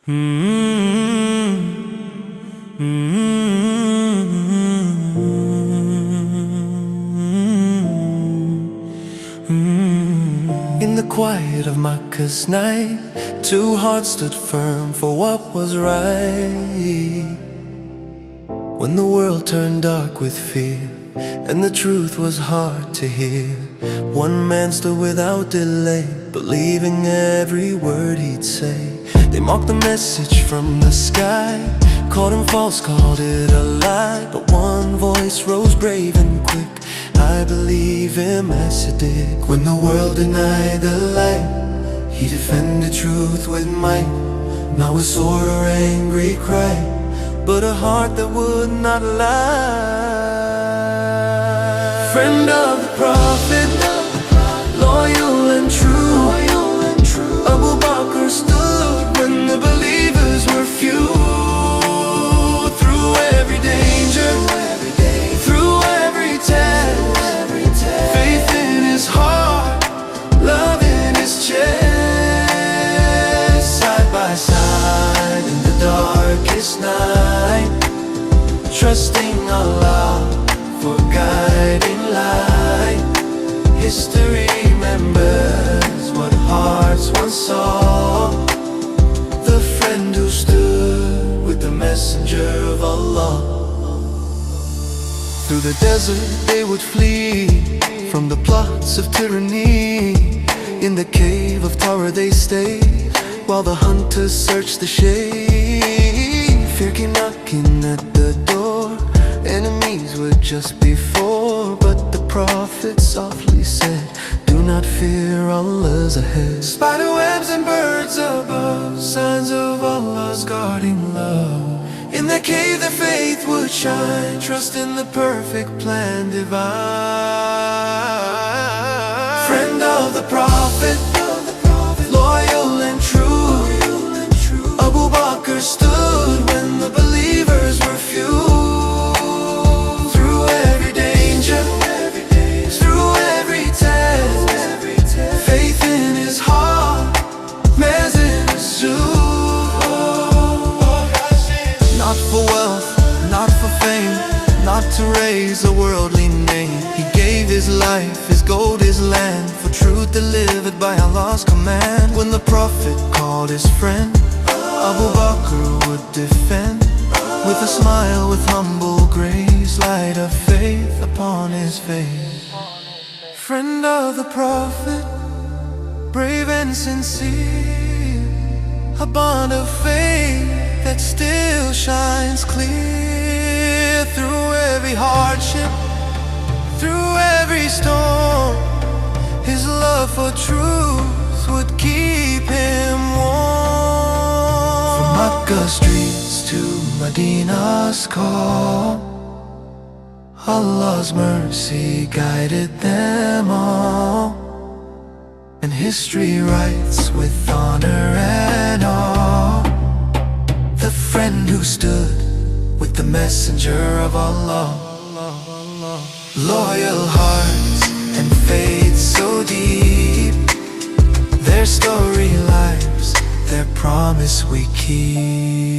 In the quiet of Makkah's night, two hearts stood firm for what was right. When the world turned dark with fear and the truth was hard to hear, one man stood without delay, believing every word he'd say. They mocked the message from the sky, called him false, called it a lie. But one voice rose brave and quick: I believe him as Siddiq. When the world denied the light, he defended truth with might. Not with sword or angry cry, but a heart that would not lie. Friend of the Prophet, loyal and true, Abu Bakr stood when the believers were few. Through every danger, through every test, faith in his heart, love in his chest. Side by side in the darkest night, trusting Allah for guiding light. History remembers what hearts once saw, the friend who stood with the messenger of Allah. Through the desert they would flee from the plots of tyranny. In the cave of Tara they stayed while the hunters searched the shade. Fear came knocking at the door, enemies were just before, but the Prophet softly said, do not fear, Allah's ahead. Spider webs and birds above, signs of Allah's guarding love. In the cave their faith would shine, trust in the perfect plan divine. Friend of the Prophet, loyal and true, Abu Bakr stood when the believers were few. Through every danger, through every test, faith in his heart, mares in his zoo. Not for wealth, not for fame, not to raise a worldly name. He gave his life, his gold, his land, for truth delivered by Allah's command. When the Prophet called his friend, Abu Bakr would defend. With a smile, with humble grace, light of faith upon his face. Friend of the Prophet, brave and sincere, a bond of faith that still shines clear. Through every hardship, through every storm, his love for truth would keep him warm. From Makkah streets to Medina's call, Allah's mercy guided them all, and history writes with honor and awe, the friend who stood with the messenger of Allah. Loyal hearts and faith so deep, their story lives, their promise we keep.